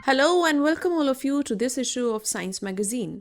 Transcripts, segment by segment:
Hello and welcome all of you to this issue of Science Magazine.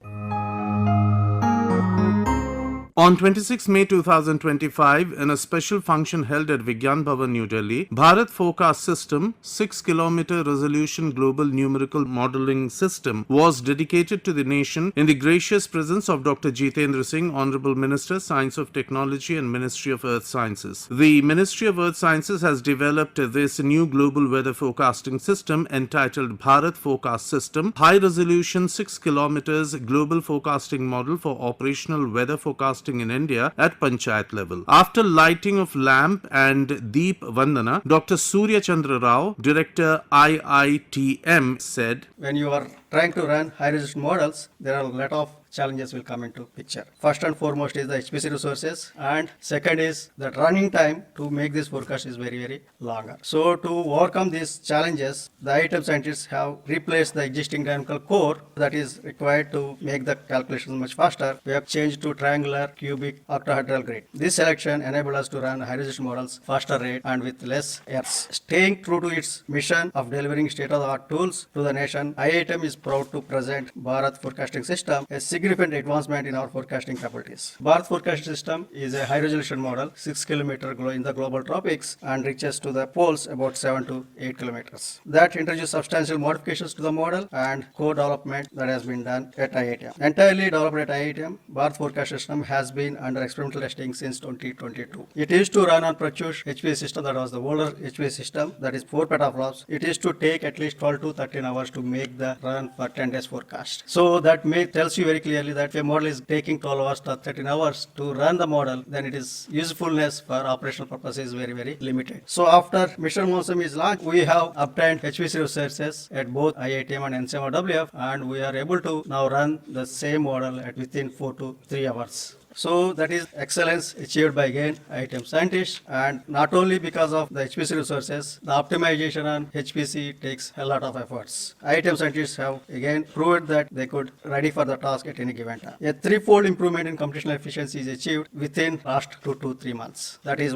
On 26 May 2025, in a special function held at Vigyan, Bhavan, New Delhi, Bharat Forecast System, 6-kilometer resolution global numerical modeling system, was dedicated to the nation in the gracious presence of Dr. Jitendra Singh, Honorable Minister, Science of Technology and Ministry of Earth Sciences. The Ministry of Earth Sciences has developed this new global weather forecasting system entitled Bharat Forecast System, high resolution 6 kilometers global forecasting model for operational weather forecasting in India at Panchayat level. After lighting of lamp and Deep Vandana, Dr. Surya Chandra Rao, Director IITM, said, When you are trying to run high-resolution models, there are a lot of challenges will come into picture. First and foremost is the HPC resources, and second is that running time to make this forecast is very longer. So to overcome these challenges, the IITM scientists have replaced the existing dynamical core that is required to make the calculations much faster. We have changed to triangular, cubic, octahedral grid. This selection enabled us to run high-resolution models faster rate and with less errors. Staying true to its mission of delivering state-of-the-art tools to the nation, IITM is proud to present Bharat Forecasting System, a significant advancement in our forecasting capabilities. Bharat Forecasting System is a high-resolution model, 6 km in the global tropics and reaches to the poles about 7 to 8 kilometers. That introduces substantial modifications to the model and co-development that has been done at IITM. Entirely developed at IITM, Bharat Forecast System has been under experimental testing since 2022. It used to run on Pratyush HPC system, that was the older HPC system, that is 4 petaflops. It used to take at least 12 to 13 hours to make the run for 10 days forecast. So that tells you very clearly that if a model is taking 12 hours to 13 hours to run the model, then it is usefulness for operational purposes very limited. So after Mission Monsoon is launched, we have obtained HPC resources at both IITM and NCMRWF, and we are able to now run the same model at within 4 to 3 hours. So that is excellence achieved by again IITM scientists, and not only because of the HPC resources, the optimization on HPC takes a lot of efforts. IITM scientists have again proved that they could ready for the task at any given time. A threefold improvement in computational efficiency is achieved within last 2 to 3 months. That's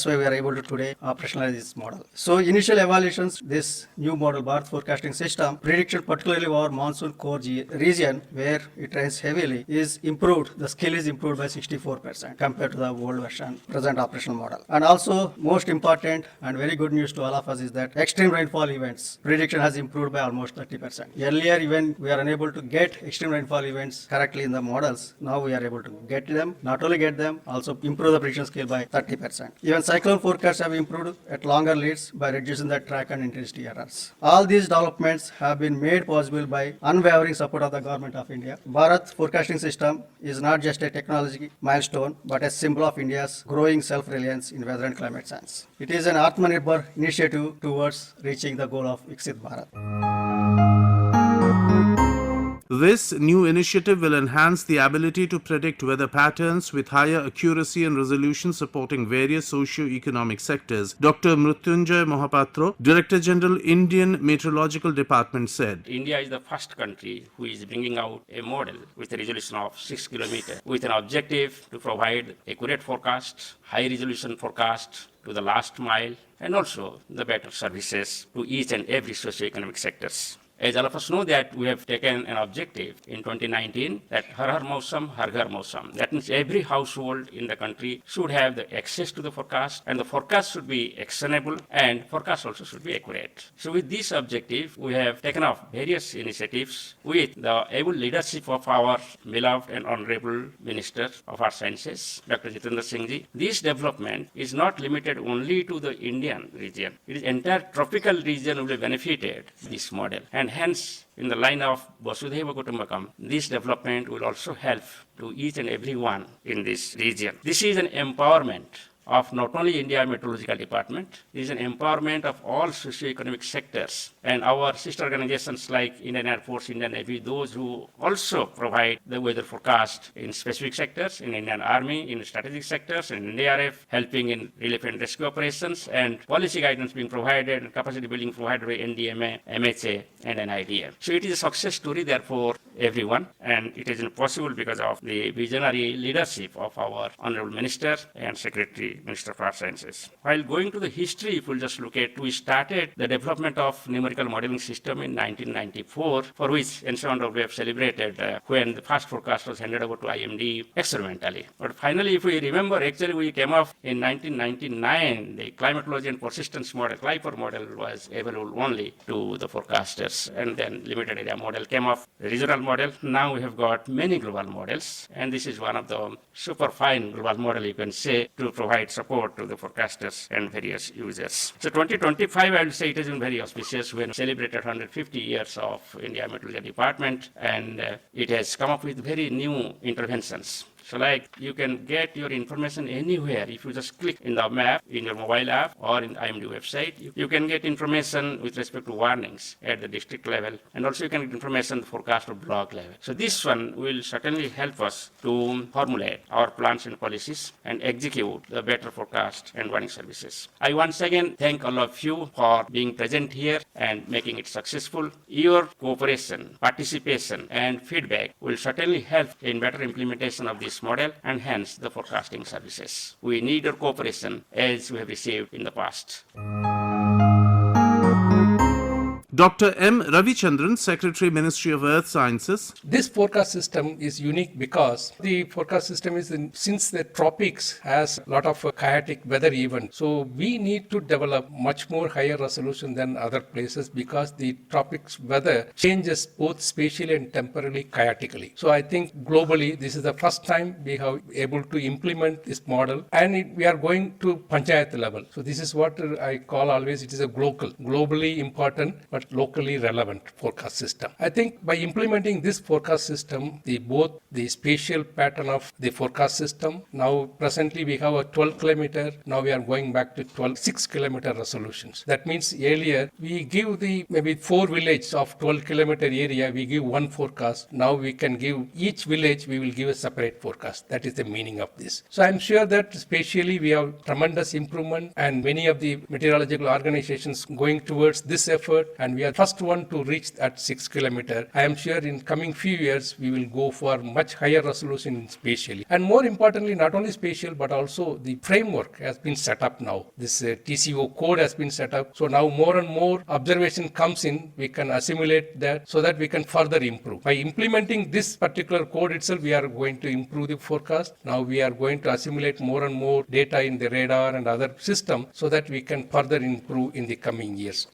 why we are able to today operationalize this model. So initial evaluations, this new model Bharat Forecasting System, prediction particularly over monsoon core region where it rains heavily is improved. The skill is improved by 64% compared to the old version present operational model. And also most important and very good news to all of us is that extreme rainfall events prediction has improved by almost 30%. Earlier even we are unable to get extreme rainfall events correctly in the models. Now we are able to get them, not only get them, also improve the prediction scale by 30%. Even cyclone forecasts have improved at longer leads by reducing the track and intensity errors. All these developments have been made possible by unwavering support of the Government of India. Bharat Forecasting System is not just a technology milestone, but a symbol of India's growing self-reliance in weather and climate science. It is an Atmanirbhar initiative towards reaching the goal of Viksit Bharat. This new initiative will enhance the ability to predict weather patterns with higher accuracy and resolution, supporting various socio-economic sectors. Dr. Mrutyunjay Mohapatra, Director General, Indian Meteorological Department, said, India is the first country who is bringing out a model with a resolution of 6 kilometers with an objective to provide accurate forecasts, high resolution forecasts to the last mile, and also the better services to each and every socio-economic sectors. As all of us know that we have taken an objective in 2019 that Har Har Mausam, Har Ghar Mausam. That means every household in the country should have the access to the forecast, and the forecast should be actionable, and forecast also should be accurate. So with this objective, we have taken up various initiatives with the able leadership of our beloved and honorable Minister of Earth Sciences, Dr. Jitendra Singh. This development is not limited only to the Indian region. It is entire tropical region will be benefited this model. And hence, in the line of Vasudhaiva Kutumbakam, this development will also help to each and every one in this region. This is an empowerment of not only India Meteorological Department, it is an empowerment of all socio-economic sectors and our sister organizations like Indian Air Force, Indian Navy, those who also provide the weather forecast in specific sectors, in Indian Army, in strategic sectors, in NDRF, helping in relief and rescue operations, and policy guidance being provided and capacity building provided by NDMA, MHA, and NIDM. So it is a success story, therefore everyone, and it is possible because of the visionary leadership of our Honorable Minister and Secretary, Minister for Sciences. While going to the history, if we'll just look at, we started the development of numerical modeling system in 1994, for which ancient we have celebrated when the first forecast was handed over to IMD experimentally. But finally, if we remember, actually we came up in 1999, the climatology and persistence model, CLIPER model, was available only to the forecasters, and then limited area model came up, the regional model. Now we have got many global models, and this is one of the super fine global model, you can say, to provide support to the forecasters and various users. So 2025, I will say it has been very auspicious when celebrated 150 years of India Meteorology Department, and it has come up with very new interventions. So like you can get your information anywhere. If you just click in the map, in your mobile app or in the IMD website, you can get information with respect to warnings at the district level, and also you can get information forecast or block level. So this one will certainly help us to formulate our plans and policies and execute the better forecast and warning services. I once again thank all of you for being present here and making it successful. Your cooperation, participation and feedback will certainly help in better implementation of this model and hence the forecasting services. We need your cooperation as we have received in the past. Dr. M. Ravichandran, Secretary, Ministry of Earth Sciences. This forecast system is unique because the forecast system is since the tropics has a lot of chaotic weather events. So we need to develop much more higher resolution than other places because the tropics weather changes both spatially and temporally chaotically. So I think globally this is the first time we have able to implement this model, and we are going to panchayat level. So this is what I call always, it is a globally important but locally relevant forecast system. I think by implementing this forecast system, both the spatial pattern of the forecast system, now presently we have a 12 kilometer, now we are going back to 6 kilometer resolutions. That means earlier we give the maybe 4 villages of 12 kilometer area, we give one forecast. Now we can give each village, we will give a separate forecast. That is the meaning of this. So I am sure that spatially we have tremendous improvement, and many of the meteorological organizations going towards this effort, and we are first one to reach at 6 kilometer. I am sure in coming few years we will go for much higher resolution spatially. And more importantly, not only spatial but also the framework has been set up now. This TCO code has been set up. So now more and more observation comes in, we can assimilate that so that we can further improve. By implementing this particular code itself, we are going to improve the forecast. Now we are going to assimilate more and more data in the radar and other system so that we can further improve in the coming years.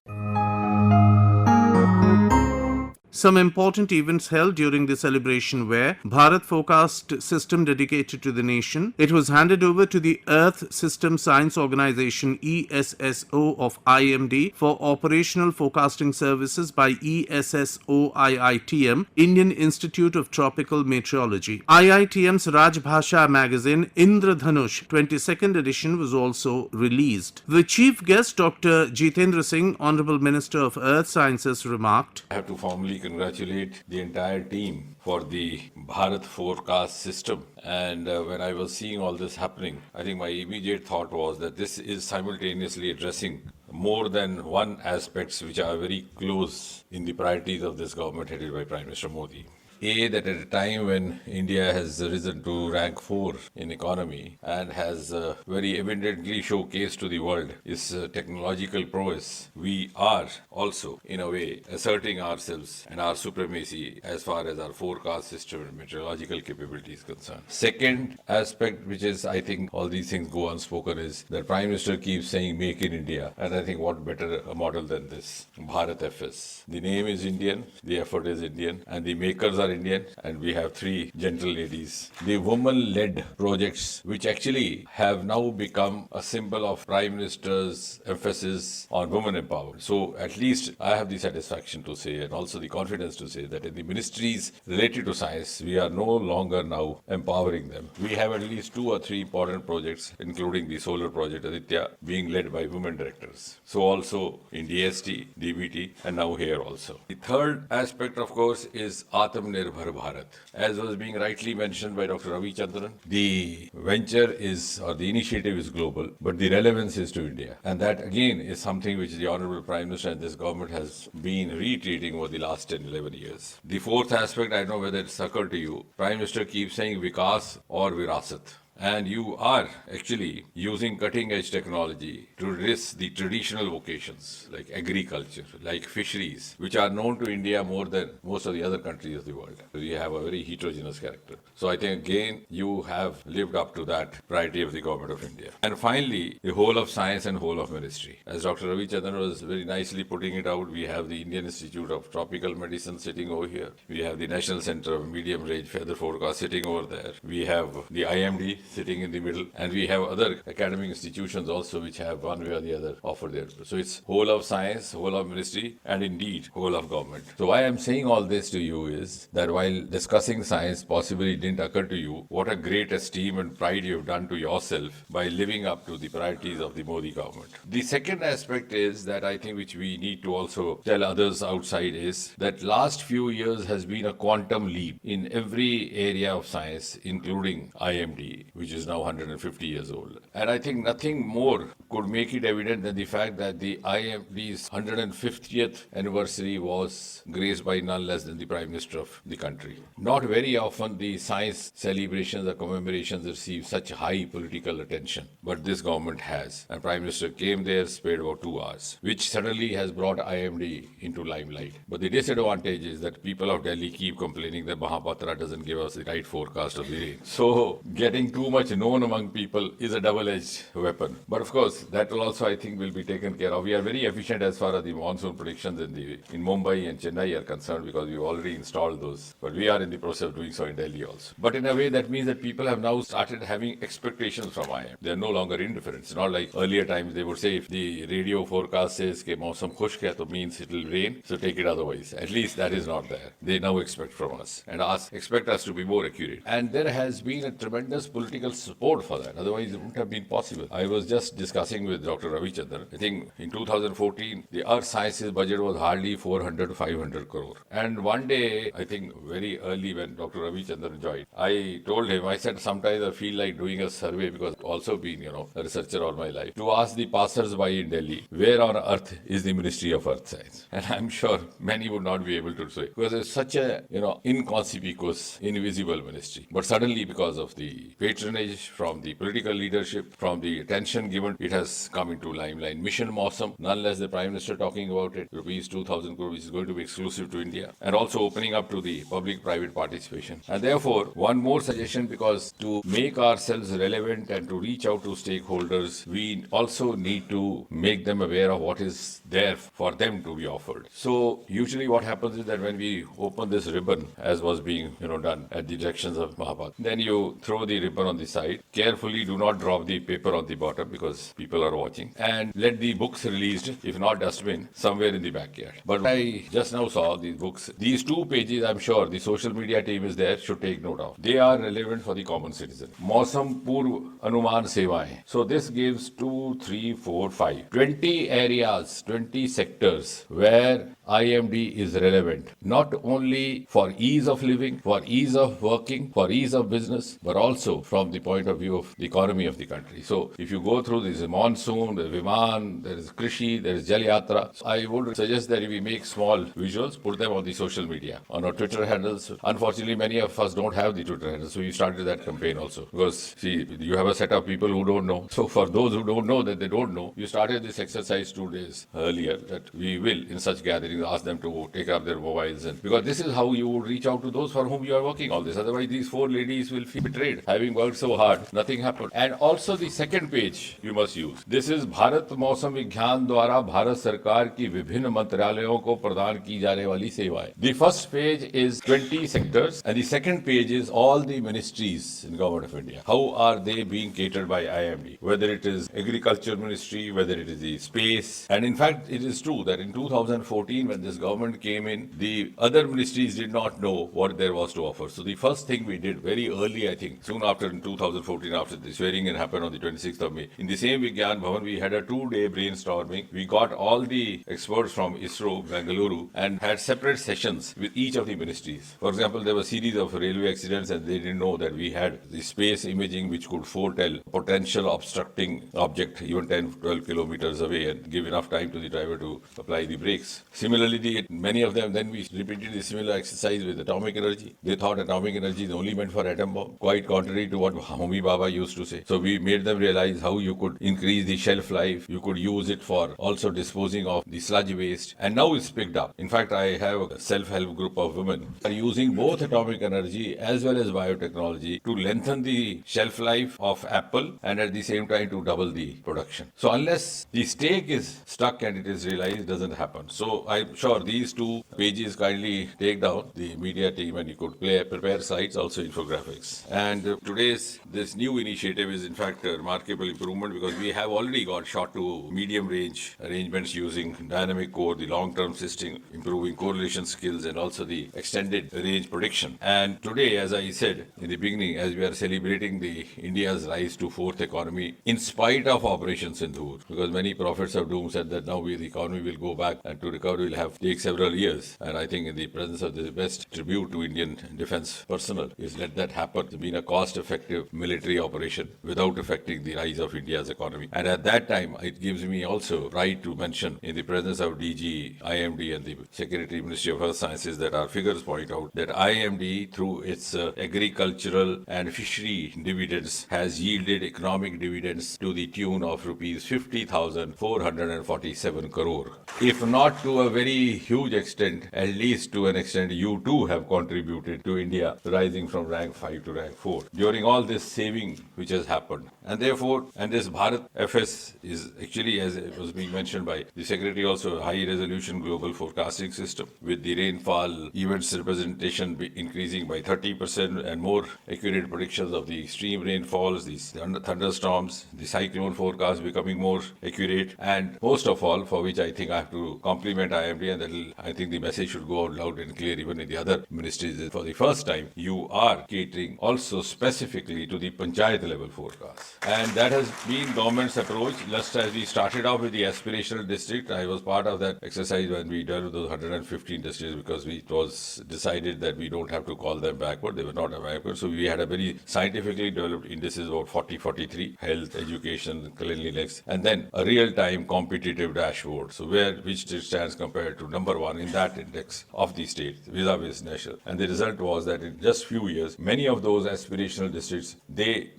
Some important events held during the celebration were Bharat Forecast System dedicated to the nation. It was handed over to the Earth System Science Organization ESSO of IMD for operational forecasting services by ESSO IITM, Indian Institute of Tropical Meteorology. IITM's Rajbhasha magazine Indradhanush 22nd edition was also released. The chief guest, Dr. Jitendra Singh, Honorable Minister of Earth Sciences, remarked, I have to formally congratulate the entire team for the Bharat forecast system. And when I was seeing all this happening, I think my immediate thought was that this is simultaneously addressing more than one aspects which are very close in the priorities of this government headed by Prime Minister Modi. That at a time when India has risen to rank 4 in economy and has very evidently showcased to the world its technological prowess, we are also, in a way, asserting ourselves and our supremacy as far as our forecast system and meteorological capability is concerned. Second aspect, which is, I think, all these things go unspoken, is that Prime Minister keeps saying Make in India, and I think what better a model than this, Bharat FS. The name is Indian, the effort is Indian, and the makers are Indian, and we have 3 gentle ladies. The woman-led projects, which actually have now become a symbol of Prime Minister's emphasis on women empowerment. So at least I have the satisfaction to say, and also the confidence to say, that in the ministries related to science, we are no longer now empowering them. We have at least 2 or 3 important projects, including the solar project Aditya, being led by women directors. So also in DST, DBT, and now here also. The third aspect, of course, is Atmanirbhar Atmanirbhar Bharat. As was being rightly mentioned by Dr. Ravi Chandran, the venture is, or the initiative is global, but the relevance is to India. And that again is something which the Honorable Prime Minister and this government has been reiterating over the last 10, 11 years. The fourth aspect, I don't know whether it's occurred to you, Prime Minister keeps saying Vikas or Virasat. And you are actually using cutting-edge technology to risk the traditional vocations like agriculture, like fisheries, which are known to India more than most of the other countries of the world. We have a very heterogeneous character. So I think again, you have lived up to that priority of the government of India. And finally, the whole of science and whole of ministry. As Dr. Ravi Chandran was very nicely putting it out, we have the Indian Institute of Tropical Medicine sitting over here. We have the National Center of Medium Range Feather Forecast sitting over there. We have the IMD sitting in the middle, and we have other academic institutions also which have one way or the other offered their. So it's whole of science, whole of ministry, and indeed whole of government. So why I'm saying all this to you is that while discussing science, possibly it didn't occur to you what a great esteem and pride you have done to yourself by living up to the priorities of the Modi government. The second aspect is that I think which we need to also tell others outside is that last few years has been a quantum leap in every area of science, including IMD, which is now 150 years old. And I think nothing more could make it evident than the fact that the IMD's 150th anniversary was graced by none less than the Prime Minister of the country. Not very often the science celebrations or commemorations receive such high political attention, but this government has. And Prime Minister came there, spent about 2 hours, which suddenly has brought IMD into limelight. But the disadvantage is that people of Delhi keep complaining that Mahapatra doesn't give us the right forecast of the rain. So getting too much known among people is a double-edged weapon. But of course, that will also, I think, will be taken care of. We are very efficient as far as the monsoon predictions in Mumbai and Chennai are concerned because we've already installed those. But we are in the process of doing so in Delhi also. But in a way, that means that people have now started having expectations from IM. They are no longer indifferent. It's not like earlier times they would say if the radio forecast says that mausam khushk hai, to means it will rain, so take it otherwise. At least that is not there. They now expect from us and expect us to be more accurate. And there has been a tremendous political support for that. Otherwise, it wouldn't have been possible. I was just discussing with Dr. Ravi Chandran. I think in 2014, the Earth Sciences budget was hardly 400 to 500 crore. And one day, I think very early when Dr. Ravi Chandran joined, I told him, I said, sometimes I feel like doing a survey because I've also been, a researcher all my life, to ask the passers-by in Delhi, where on earth is the Ministry of Earth Science? And I'm sure many would not be able to say, because it's such a, inconspicuous, invisible ministry. But suddenly, because of the patronage from the political leadership, from the attention given, it has come into limelight. Mission Mausam, none less the Prime Minister talking about it, rupees 2,000 crore, which is going to be exclusive to India, and also opening up to the public-private participation. And therefore, one more suggestion, because to make ourselves relevant and to reach out to stakeholders, we also need to make them aware of what is there for them to be offered. So usually what happens is that when we open this ribbon, as was being done at the directions of Mahapat, then you throw the ribbon on the side. Carefully do not drop the paper on the bottom because people are watching, and let the books released, if not dustbin, somewhere in the backyard. But I just now saw these books. These 2 pages, I'm sure the social media team is there, should take note of. They are relevant for the common citizen. Mausam Purv Anuman Sevaएं. So this gives 2, 3, 4, 5, 20 areas, 20 sectors where IMD is relevant, not only for ease of living, for ease of working, for ease of business, but also from the point of view of the economy of the country. So if you go through this monsoon, there is Viman, there is Krishi, there is Jal Yatra. So I would suggest that if we make small visuals, put them on the social media, on our Twitter handles. Unfortunately, many of us don't have the Twitter handles, so you started that campaign also. Because, see, you have a set of people who don't know. So for those who don't know that they don't know, you started this exercise 2 days earlier that we will, in such gatherings, ask them to take up their mobiles. And because this is how you would reach out to those for whom you are working all this. Otherwise, these 4 ladies will feel betrayed. Having worked so hard, nothing happened. And also the second page you must use. This is Bharat Mausam Vigyan द्वारा भारत सरकार की विभिन्न मंत्रालयों को प्रदान की जाने वाली सेवाएं. The first page is 20 sectors and the second page is all the ministries in Government of India. How are they being catered by IMD? Whether it is Agriculture Ministry, whether it is the space. And in fact, it is true that in 2014 when this government came in, the other ministries did not know what there was to offer. So the first thing we did very early, I think, soon after in 2014 after the swearing in happened on the 26th of May. In the same Vigyan Bhavan, we had a 2-day brainstorming. We got all the experts from ISRO, Bengaluru, and had separate sessions with each of the ministries. For example, there were a series of railway accidents and they didn't know that we had the space imaging which could foretell potential obstructing object even 10, 12 kilometers away and give enough time to the driver to apply the brakes. Similarly, many of them, then we repeated the similar exercise with atomic energy. They thought atomic energy is only meant for atom bomb, quite contrary to what Homi Baba used to say. So we made them realize how you could increase the shelf life, you could use it for also disposing of the sludge waste, and now it's picked up. In fact, I have a self-help group of women who are using both atomic energy as well as biotechnology to lengthen the shelf life of Apple and at the same time to double the production. So unless the stake is stuck and it is realized, it doesn't happen. So I'm sure these 2 pages kindly take down the media team and you could prepare slides, also infographics. And today's this new initiative is in fact a remarkable improvement because we have already got short to medium range arrangements using dynamic core, the long-term system, improving correlation skills and also the extended range prediction. And today, as I said in the beginning, as we are celebrating the India's rise to 4th economy in spite of Operation Sindoor, because many prophets of doom said that now the economy will go back and to recover will take several years. And I think in the presence of the best tribute to Indian defense personnel is let that happen. It's been a cost-effective military operation without affecting the rise of India's economy. And at that time, it gives me also pride to mention in the presence of DG, IMD and the Secretary Ministry of Earth Sciences that our figures point out that IMD through its agricultural and fishery dividends has yielded economic dividends to the tune of rupees 50,447 crore. If not to a very huge extent, at least to an extent you too have contributed to India rising from rank 5 to rank 4 during all this saving which has happened. And therefore, and this Bharat FS is actually, as it was being mentioned by the Secretary, also a high resolution global forecasting system with the rainfall events representation increasing by 30% and more accurate predictions of the extreme rainfalls, these thunderstorms, the cyclone forecast becoming more accurate, and most of all, for which I think I have to compliment IMD, and I think the message should go out loud and clear even in the other ministries. For the first time, you are catering also specifically to the panchayat level forecast. And that has been government's approach. Just as we started off with the aspirational district, I was part of that exercise when we dealt with those 115 districts because it was decided that we don't have to call them backward. They were not backward. So we had a very scientifically developed indices about 43, health, education, cleanliness, and then a real-time competitive dashboard. So which district stands compared to number 1 in that index of the state, vis-a-vis national. And the result was that in just few years, many of those aspirational districts, they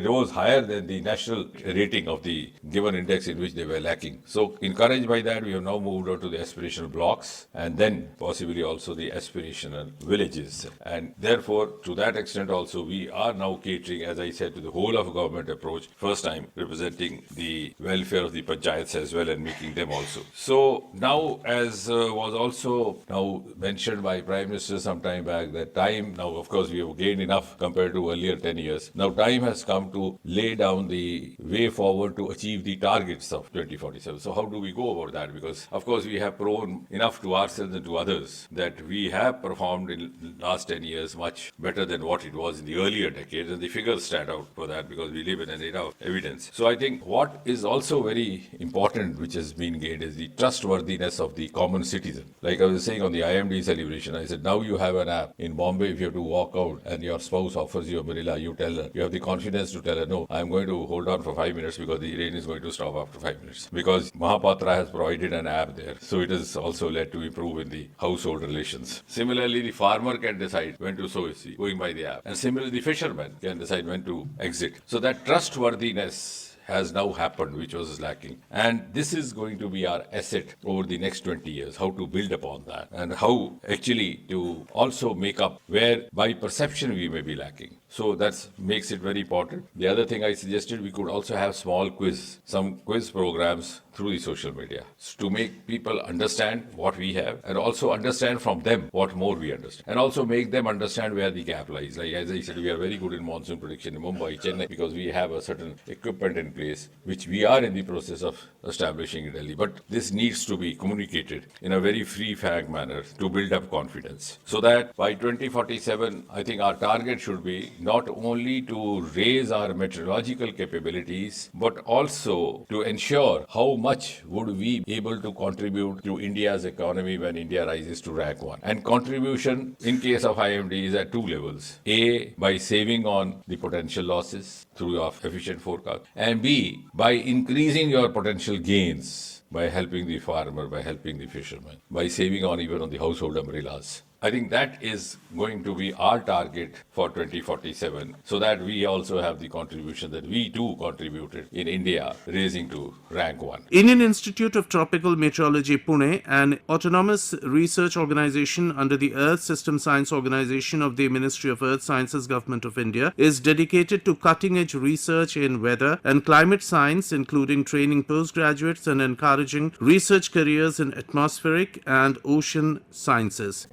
rose higher than the national rating of the given index in which they were lacking. So encouraged by that, we have now moved on to the aspirational blocks and then possibly also the aspirational villages. And therefore, to that extent also, we are now catering, as I said, to the whole of government approach, first time representing the welfare of the panchayats as well and making them also. So now, as was also now mentioned by Prime Minister some time back, that time, now of course we have gained enough compared to earlier 10 years. Now time has come to lay down the way forward to achieve the targets of 2047. So how do we go about that? Because of course we have proven enough to ourselves and to others that we have performed in the last 10 years much better than what it was in the earlier decades, and the figures stand out for that because we live in an era of evidence. So I think what is also very important which has been gained is the trustworthiness of the common citizen. Like I was saying on the IMD celebration, I said now you have an app. In Bombay, if you have to walk out and your spouse offers you a umbrella, you tell her, you have the confidence to tell her, no, I'm going to hold on for 5 minutes because the rain is going to stop after 5 minutes. Because Mahapatra has provided an app there. So it has also led to improve in the household relations. Similarly, the farmer can decide when to sow his seed, going by the app. And similarly, the fisherman can decide when to exit. So that trustworthiness has now happened, which was lacking. And this is going to be our asset over the next 20 years, how to build upon that and how actually to also make up where by perception we may be lacking. So that makes it very important. The other thing I suggested, we could also have some quiz programs through the social media to make people understand what we have and also understand from them what more we understand and also make them understand where the gap lies. Like as I said, we are very good in monsoon prediction in Mumbai, Chennai, because we have a certain equipment in place, which we are in the process of establishing in Delhi. But this needs to be communicated in a very free-flowing manner to build up confidence. So that by 2047, I think our target should be not only to raise our meteorological capabilities, but also to ensure how much would we be able to contribute to India's economy when India rises to rank 1. And contribution in case of IMD is at two levels. A, by saving on the potential losses through your efficient forecast, and B, by increasing your potential gains by helping the farmer, by helping the fisherman, by saving on even on the household umbrellas. I think that is going to be our target for 2047, so that we also have the contribution that we too contributed in India, raising to rank 1. Indian Institute of Tropical Meteorology, Pune, an autonomous research organization under the Earth System Science Organization of the Ministry of Earth Sciences, Government of India, is dedicated to cutting-edge research in weather and climate science, including training postgraduates and encouraging research careers in atmospheric and ocean sciences.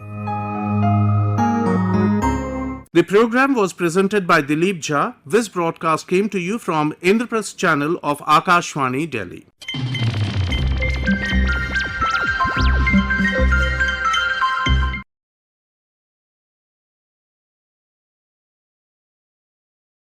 The program was presented by Dilip Jha. This broadcast came to you from Indraprasth channel of Akashvani, Delhi.